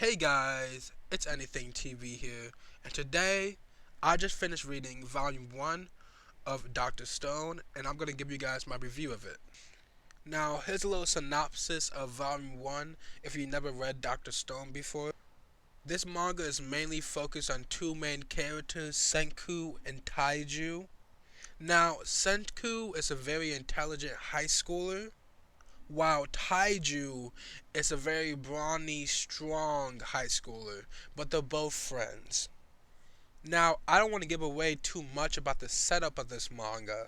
Hey guys, it's AnythingTV here, and today I just finished reading Volume 1 of Dr. Stone, and I'm going to give you guys my review of it. Now, here's a little synopsis of Volume 1 if you never read Dr. Stone before. This manga is mainly focused on two main characters, Senku and Taiju. Now, Senku is a very intelligent high schooler, while Taiju is a very brawny, strong high schooler, but they're both friends. Now, I don't want to give away too much about the setup of this manga,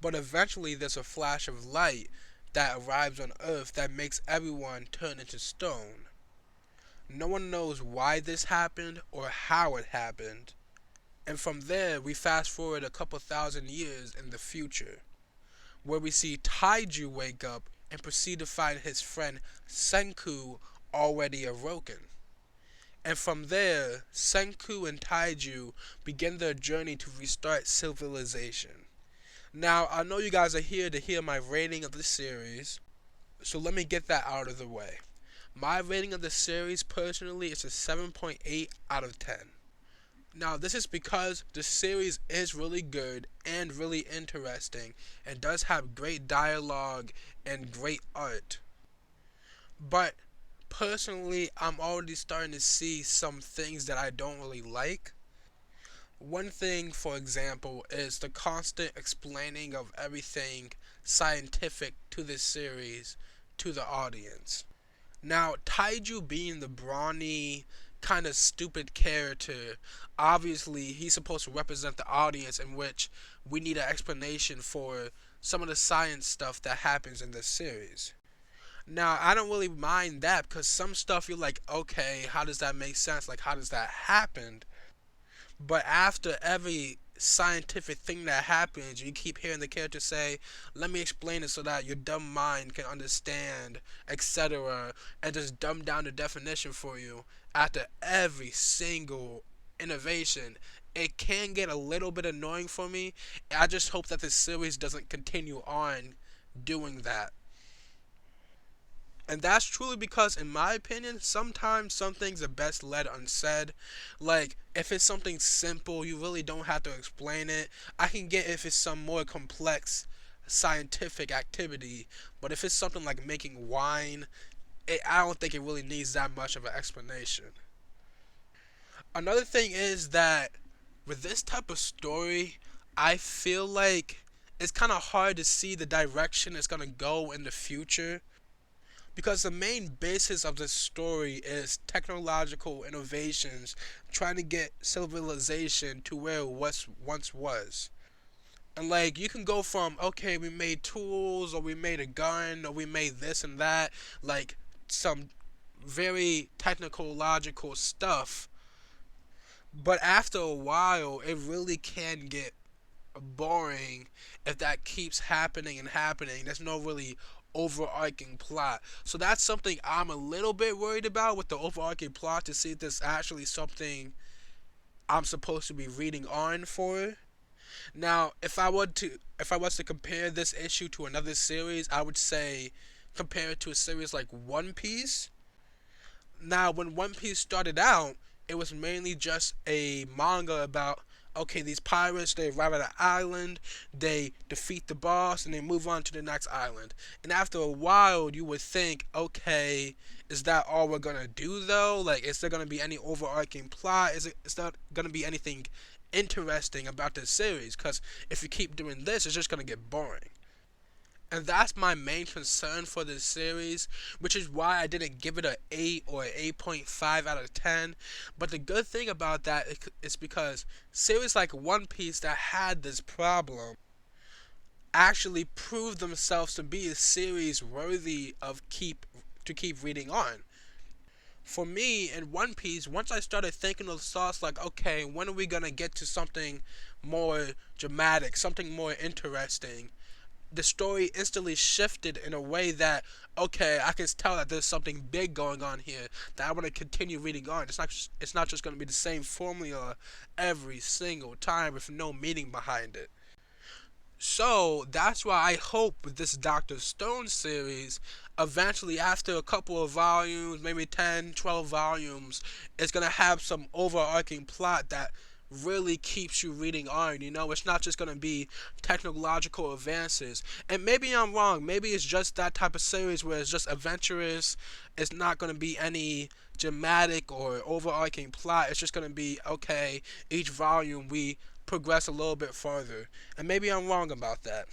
but eventually there's a flash of light that arrives on Earth that makes everyone turn into stone. No one knows why this happened or how it happened, and from there we fast forward a couple thousand years in the future, where we see Taiju wake up and proceed to find his friend Senku already awoken. And from there, Senku and Taiju begin their journey to restart civilization. Now, I know you guys are here to hear my rating of the series, so let me get that out of the way. My rating of the series personally is a 7.8 out of 10. Now, this is because the series is really good and really interesting and does have great dialogue and great art. But personally, I'm already starting to see some things that I don't really like. One thing, for example, is the constant explaining of everything scientific to this series to the audience. Now, Taiju being the brawny, kind of stupid character, obviously he's supposed to represent the audience, in which we need an explanation for some of the science stuff that happens in this series. Now, I don't really mind that because some stuff you're like, okay, how does that make sense? Like, how does that happen? But after every scientific thing that happens, you keep hearing the character say, let me explain it so that your dumb mind can understand, etc., and just dumb down the definition for you after every single innovation. It can get a little bit annoying for me. I just hope that this series doesn't continue on doing that. And that's truly because, in my opinion, sometimes some things are best led unsaid. Like, if it's something simple, you really don't have to explain it. I can get if it's some more complex scientific activity, but if it's something like making wine, I don't think it really needs that much of an explanation. Another thing is that with this type of story, I feel like it's kind of hard to see the direction it's going to go in the future, because the main basis of this story is technological innovations trying to get civilization to where it once was. And like, you can go from, okay, we made tools, or we made a gun, or we made this and that, like some very technical logical stuff, but after a while it really can get boring if that keeps happening and happening. There's no really overarching plot. So that's something I'm a little bit worried about with the overarching plot, to see if there's actually something I'm supposed to be reading on for. Now, if I was to compare this issue to another series, I would say compare it to a series like One Piece. Now, when One Piece started out, it was mainly just a manga about, okay, these pirates, they arrive at an island, they defeat the boss, and they move on to the next island. And after a while, you would think, okay, is that all we're gonna do though? Like, is there gonna be any overarching plot? Is there gonna be anything interesting about this series? Because if you keep doing this, it's just gonna get boring. And that's my main concern for this series, which is why I didn't give it an 8 or an 8.5 out of 10. But the good thing about that is because series like One Piece that had this problem actually proved themselves to be a series worthy of to keep reading on. For me, in One Piece, once I started thinking of thoughts like, okay, when are we gonna get to something more dramatic, something more interesting, the story instantly shifted in a way that, okay, I can tell that there's something big going on here that I want to continue reading on. It's not just going to be the same formula every single time with no meaning behind it. So that's why I hope with this Dr. Stone series, eventually after a couple of volumes, maybe 10, 12 volumes, it's going to have some overarching plot that really keeps you reading on. You know, it's not just going to be technological advances. And maybe I'm wrong. Maybe it's just that type of series where it's just adventurous. It's not going to be any dramatic or overarching plot. It's just going to be, okay, each volume we progress a little bit farther. And maybe I'm wrong about that.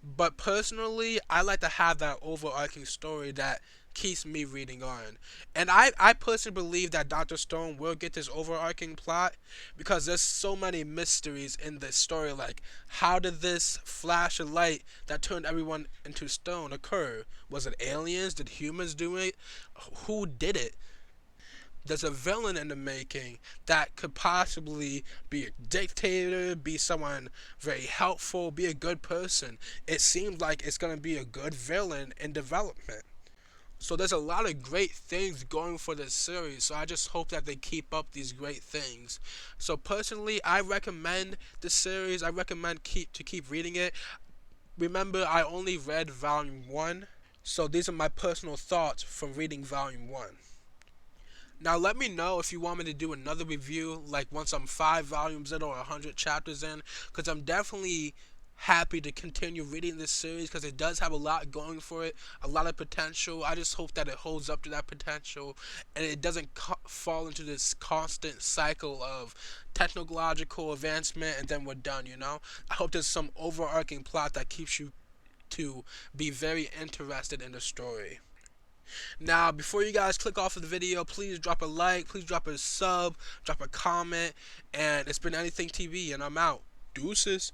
But personally, I like to have that overarching story that keeps me reading on. And I personally believe that Dr. Stone will get this overarching plot because there's so many mysteries in this story. Like, how did this flash of light that turned everyone into stone occur? Was it aliens? Did humans do it? Who did it? There's a villain in the making that could possibly be a dictator, be someone very helpful, be a good person. It seems like it's going to be a good villain in development. So there's a lot of great things going for this series. So I just hope that they keep up these great things. So personally, I recommend the series. I recommend keep reading it. Remember, I only read volume 1. So these are my personal thoughts from reading volume 1. Now let me know if you want me to do another review, like once I'm 5 volumes in or 100 chapters in, because I'm definitely happy to continue reading this series because it does have a lot going for it, a lot of potential. I just hope that it holds up to that potential and it doesn't fall into this constant cycle of technological advancement and then we're done, you know? I hope there's some overarching plot that keeps you to be very interested in the story. Now, before you guys click off of the video, please drop a like, please drop a sub, drop a comment, and it's been Anything TV, and I'm out. Deuces.